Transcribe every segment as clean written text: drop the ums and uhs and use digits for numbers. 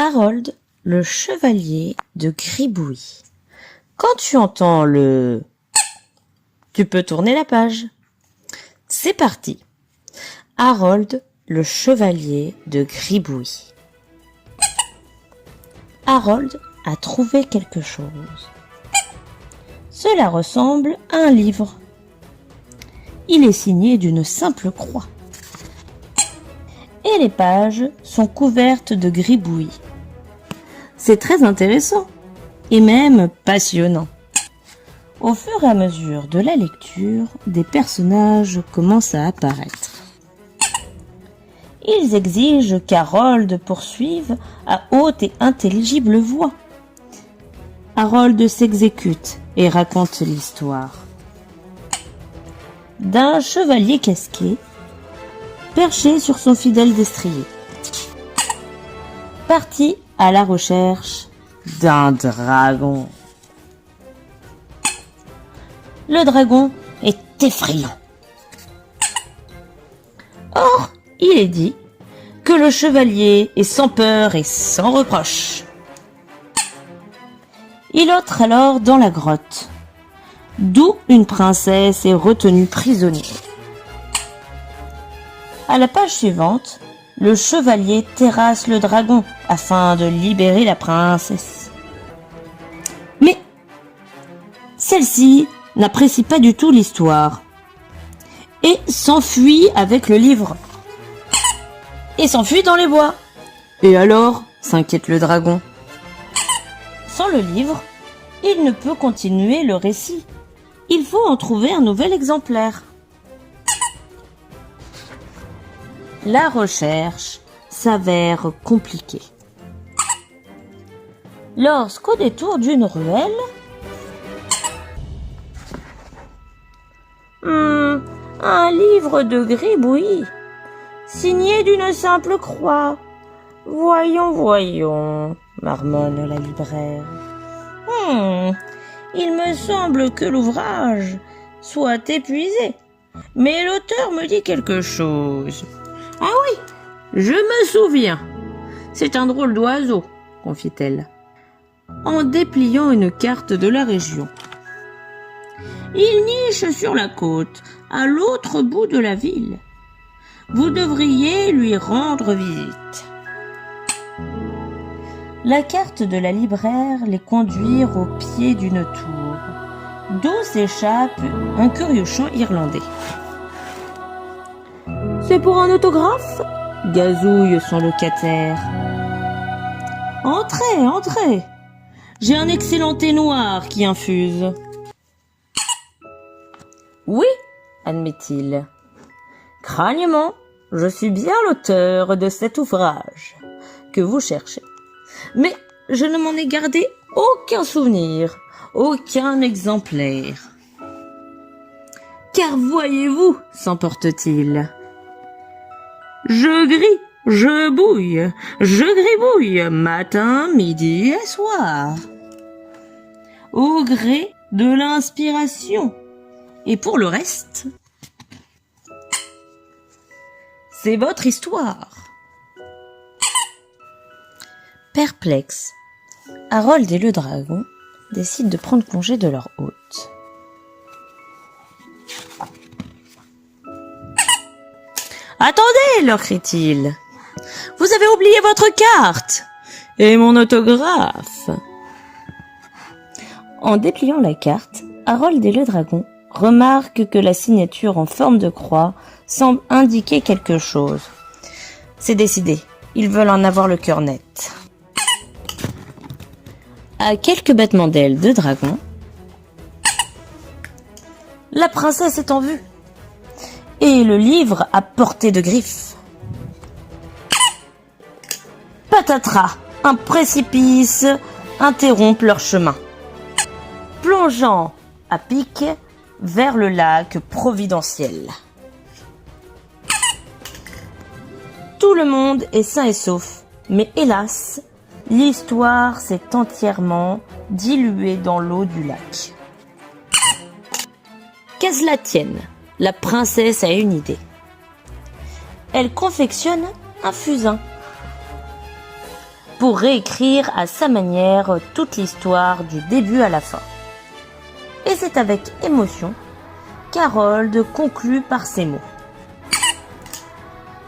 Harold, le chevalier de Gribouille. Quand tu entends le... Tu peux tourner la page. C'est parti. Harold, le chevalier de Gribouille. Harold a trouvé quelque chose. Cela ressemble à un livre. Il est signé d'une simple croix. Et les pages sont couvertes de gribouillis. C'est très intéressant et même passionnant. Au fur et à mesure de la lecture, des personnages commencent à apparaître. Ils exigent qu'Harold poursuive à haute et intelligible voix. Harold s'exécute et raconte l'histoire d'un chevalier casqué perché sur son fidèle destrier, parti à la recherche d'un dragon. Le dragon est effrayant. Or, il est dit que le chevalier est sans peur et sans reproche. Il entre alors dans la grotte, d'où une princesse est retenue prisonnière. À la page suivante, le chevalier terrasse le dragon afin de libérer la princesse. Mais celle-ci n'apprécie pas du tout l'histoire et s'enfuit avec le livre. Et s'enfuit dans les bois. Et alors, s'inquiète le dragon. Sans le livre, il ne peut continuer le récit. Il faut en trouver un nouvel exemplaire. La recherche s'avère compliquée. Lorsqu'au détour d'une ruelle, un livre de gribouillis, signé d'une simple croix. Voyons, marmonne la libraire. Il me semble que l'ouvrage soit épuisé, mais l'auteur me dit quelque chose. Ah oui, je me souviens. C'est un drôle d'oiseau, confie-t-elle, en dépliant une carte de la région. Il niche sur la côte, à l'autre bout de la ville. Vous devriez lui rendre visite. La carte de la libraire les conduit au pied d'une tour, d'où s'échappe un curieux chant irlandais. C'est pour un autographe ? Gazouille son locataire. Entrez. J'ai un excellent thé noir qui infuse. Oui, admet-il. Crânement, je suis bien l'auteur de cet ouvrage que vous cherchez. Mais je ne m'en ai gardé aucun souvenir, aucun exemplaire. Car voyez-vous, s'emporte-t-il, je gribouille, matin, midi et soir, au gré de l'inspiration. Et pour le reste, c'est votre histoire. Perplexe, Harold et le dragon décident de prendre congé de leur hôte. Attendez, leur crie-t-il. Vous avez oublié votre carte et mon autographe. En dépliant la carte, Harold et le dragon remarquent que la signature en forme de croix semble indiquer quelque chose. C'est décidé, ils veulent en avoir le cœur net. À quelques battements d'ailes de dragon, la princesse est en vue et le livre à portée de griffes. Patatras, un précipice interrompt leur chemin, plongeant à pic vers le lac providentiel. Tout le monde est sain et sauf, mais hélas, l'histoire s'est entièrement diluée dans l'eau du lac. Qu'à cela tienne, la princesse a une idée. Elle confectionne un fusain. pour réécrire à sa manière toute l'histoire du début à la fin. Et c'est avec émotion qu'Harold conclut par ces mots.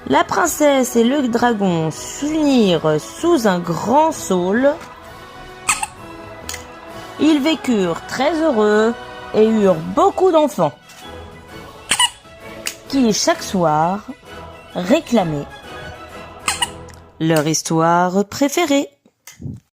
La princesse et le dragon s'unirent sous un grand saule. Ils vécurent très heureux et eurent beaucoup d'enfants, qui chaque soir réclamaient leur histoire préférée.